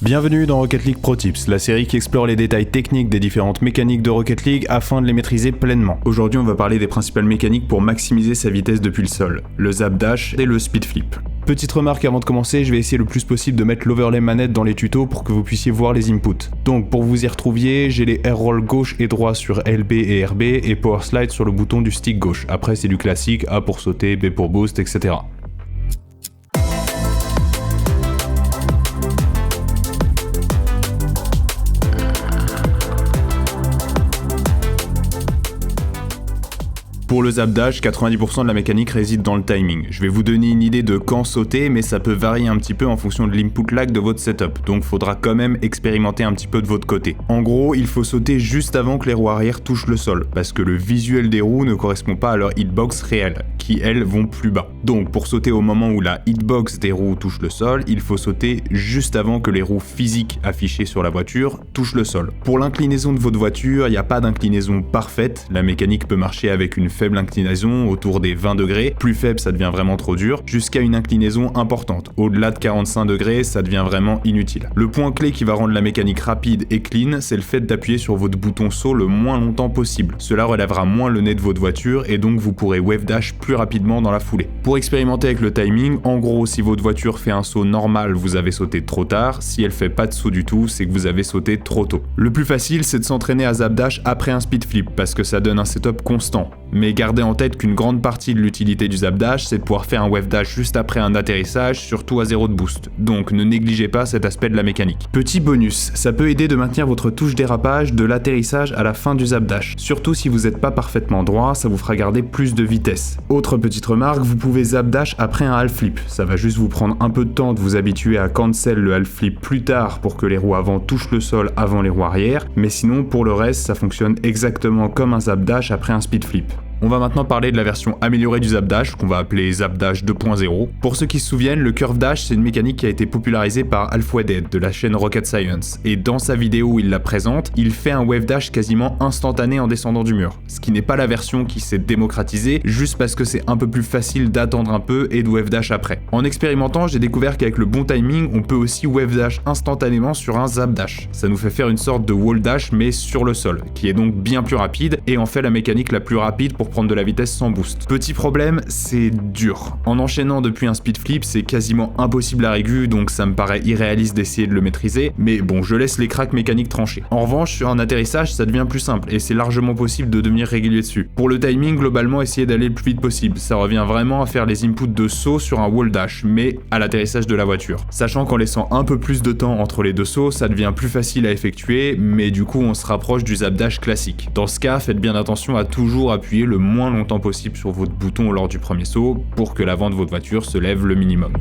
Bienvenue dans Rocket League Pro Tips, la série qui explore les détails techniques des différentes mécaniques de Rocket League afin de les maîtriser pleinement. Aujourd'hui, on va parler des principales mécaniques pour maximiser sa vitesse depuis le sol, le zap dash et le speed flip. Petite remarque avant de commencer, je vais essayer le plus possible de mettre l'overlay manette dans les tutos pour que vous puissiez voir les inputs. Donc pour vous y retrouviez, j'ai les air roll gauche et droit sur LB et RB et power slide sur le bouton du stick gauche. Après c'est du classique, A pour sauter, B pour boost, etc. Pour le zap dash, 90% de la mécanique réside dans le timing. Je vais vous donner une idée de quand sauter, mais ça peut varier un petit peu en fonction de l'input lag de votre setup, donc faudra quand même expérimenter un petit peu de votre côté. En gros, il faut sauter juste avant que les roues arrière touchent le sol, parce que le visuel des roues ne correspond pas à leur hitbox réelle, qui elles vont plus bas. Donc pour sauter au moment où la hitbox des roues touche le sol, il faut sauter juste avant que les roues physiques affichées sur la voiture touchent le sol. Pour l'inclinaison de votre voiture, il n'y a pas d'inclinaison parfaite, la mécanique peut marcher avec une faible inclinaison autour des 20 degrés, plus faible ça devient vraiment trop dur, jusqu'à une inclinaison importante. Au-delà de 45 degrés, ça devient vraiment inutile. Le point clé qui va rendre la mécanique rapide et clean, c'est le fait d'appuyer sur votre bouton saut le moins longtemps possible. Cela relèvera moins le nez de votre voiture et donc vous pourrez wave dash plus rapidement dans la foulée. Pour expérimenter avec le timing, en gros si votre voiture fait un saut normal, vous avez sauté trop tard, si elle fait pas de saut du tout, c'est que vous avez sauté trop tôt. Le plus facile, c'est de s'entraîner à zap dash après un speed flip parce que ça donne un setup constant. Mais gardez en tête qu'une grande partie de l'utilité du zap dash, c'est de pouvoir faire un wave dash juste après un atterrissage, surtout à 0 de boost. Donc ne négligez pas cet aspect de la mécanique. Petit bonus, ça peut aider de maintenir votre touche dérapage de l'atterrissage à la fin du zap dash. Surtout si vous n'êtes pas parfaitement droit, ça vous fera garder plus de vitesse. Autre petite remarque, vous pouvez zap dash après un half flip. Ça va juste vous prendre un peu de temps de vous habituer à cancel le half flip plus tard pour que les roues avant touchent le sol avant les roues arrière, mais sinon pour le reste, ça fonctionne exactement comme un zap dash après un speed flip. On va maintenant parler de la version améliorée du zap dash, qu'on va appeler zap dash 2.0. Pour ceux qui se souviennent, le curve dash, c'est une mécanique qui a été popularisée par Alfouaded de la chaîne Rocket Science. Et dans sa vidéo où il la présente, il fait un wave dash quasiment instantané en descendant du mur. Ce qui n'est pas la version qui s'est démocratisée, juste parce que c'est un peu plus facile d'attendre un peu et de wave dash après. En expérimentant, j'ai découvert qu'avec le bon timing, on peut aussi wave dash instantanément sur un zap dash. Ça nous fait faire une sorte de wall dash mais sur le sol, qui est donc bien plus rapide et en fait la mécanique la plus rapide pour prendre de la vitesse sans boost. Petit problème, c'est dur. En enchaînant depuis un speed flip, c'est quasiment impossible à régler, donc ça me paraît irréaliste d'essayer de le maîtriser, mais bon, je laisse les cracks mécaniques trancher. En revanche, sur un atterrissage, ça devient plus simple, et c'est largement possible de devenir régulier dessus. Pour le timing, globalement, essayez d'aller le plus vite possible. Ça revient vraiment à faire les inputs de saut sur un wall dash, mais à l'atterrissage de la voiture. Sachant qu'en laissant un peu plus de temps entre les deux sauts, ça devient plus facile à effectuer, mais du coup, on se rapproche du zap dash classique. Dans ce cas, faites bien attention à toujours appuyer le moins longtemps possible sur votre bouton lors du premier saut pour que l'avant de votre voiture se lève le minimum.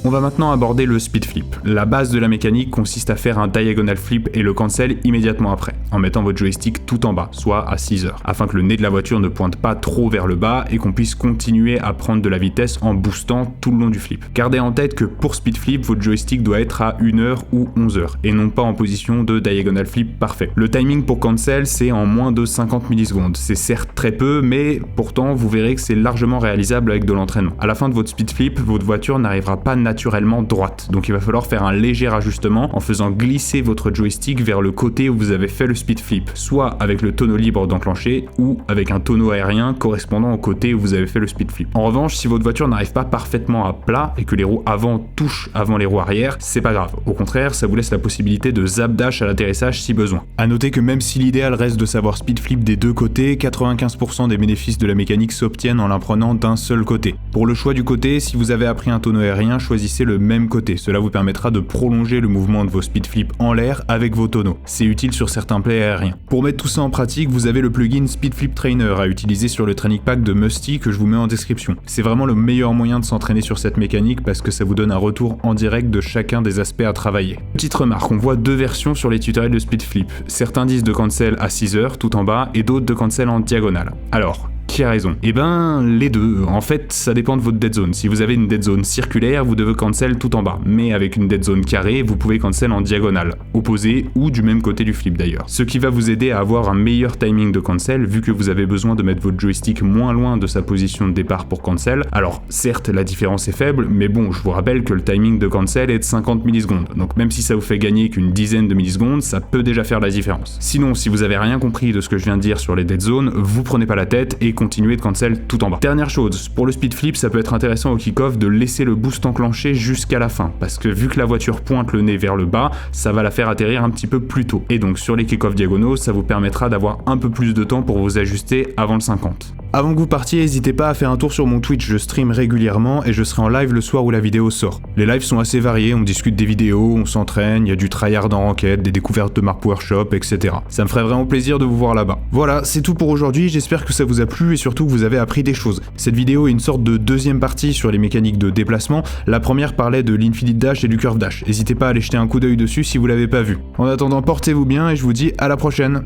On va maintenant aborder le speed flip. La base de la mécanique consiste à faire un diagonal flip et le cancel immédiatement après, en mettant votre joystick tout en bas, soit à 6 heures, afin que le nez de la voiture ne pointe pas trop vers le bas et qu'on puisse continuer à prendre de la vitesse en boostant tout le long du flip. Gardez en tête que pour speed flip, votre joystick doit être à 1 heure ou 11 heures, et non pas en position de diagonal flip parfait. Le timing pour cancel, c'est en moins de 50 millisecondes. C'est certes très peu, mais pourtant vous verrez que c'est largement réalisable avec de l'entraînement. À la fin de votre speed flip, votre voiture n'arrivera pas naturellement droite, donc il va falloir faire un léger ajustement en faisant glisser votre joystick vers le côté où vous avez fait le speed flip, soit avec le tonneau libre d'enclencher ou avec un tonneau aérien correspondant au côté où vous avez fait le speed flip. En revanche, si votre voiture n'arrive pas parfaitement à plat et que les roues avant touchent avant les roues arrière, c'est pas grave. Au contraire, ça vous laisse la possibilité de zap dash à l'atterrissage si besoin. A noter que même si l'idéal reste de savoir speed flip des deux côtés, 95% des bénéfices de la mécanique s'obtiennent en l'imprenant d'un seul côté. Pour le choix du côté, si vous avez appris un tonneau aérien, choisissez le même côté. Cela vous permettra de prolonger le mouvement de vos speed flips en l'air avec vos tonneaux. C'est utile sur certains plays aériens. Pour mettre tout ça en pratique, vous avez le plugin Speed Flip Trainer à utiliser sur le training pack de Musty que je vous mets en description. C'est vraiment le meilleur moyen de s'entraîner sur cette mécanique parce que ça vous donne un retour en direct de chacun des aspects à travailler. Petite remarque, on voit deux versions sur les tutoriels de speed flip. Certains disent de cancel à 6 heures tout en bas et d'autres de cancel en diagonale. Alors, qui a raison? Eh ben, les deux. En fait, ça dépend de votre dead zone. Si vous avez une dead zone circulaire, vous devez cancel tout en bas. Mais avec une dead zone carrée, vous pouvez cancel en diagonale, opposé ou du même côté du flip d'ailleurs. Ce qui va vous aider à avoir un meilleur timing de cancel, vu que vous avez besoin de mettre votre joystick moins loin de sa position de départ pour cancel. Alors, certes, la différence est faible, mais bon, je vous rappelle que le timing de cancel est de 50 millisecondes. Donc même si ça vous fait gagner qu'une dizaine de millisecondes, ça peut déjà faire la différence. Sinon, si vous avez rien compris de ce que je viens de dire sur les dead zones, vous prenez pas la tête et continuez de cancel tout en bas. Dernière chose, pour le speed flip, ça peut être intéressant au kick-off de laisser le boost enclenché jusqu'à la fin, parce que vu que la voiture pointe le nez vers le bas, ça va la faire atterrir un petit peu plus tôt. Et donc sur les kick-off diagonaux, ça vous permettra d'avoir un peu plus de temps pour vous ajuster avant le 50. Avant que vous partiez, n'hésitez pas à faire un tour sur mon Twitch, je stream régulièrement et je serai en live le soir où la vidéo sort. Les lives sont assez variés, on discute des vidéos, on s'entraîne, il y a du tryhard en ranked, des découvertes de marques workshop, etc. Ça me ferait vraiment plaisir de vous voir là-bas. Voilà, c'est tout pour aujourd'hui, j'espère que ça vous a plu et surtout que vous avez appris des choses. Cette vidéo est une sorte de deuxième partie sur les mécaniques de déplacement. La première parlait de l'infinite dash et du curve dash. N'hésitez pas à aller jeter un coup d'œil dessus si vous l'avez pas vu. En attendant, portez-vous bien et je vous dis à la prochaine.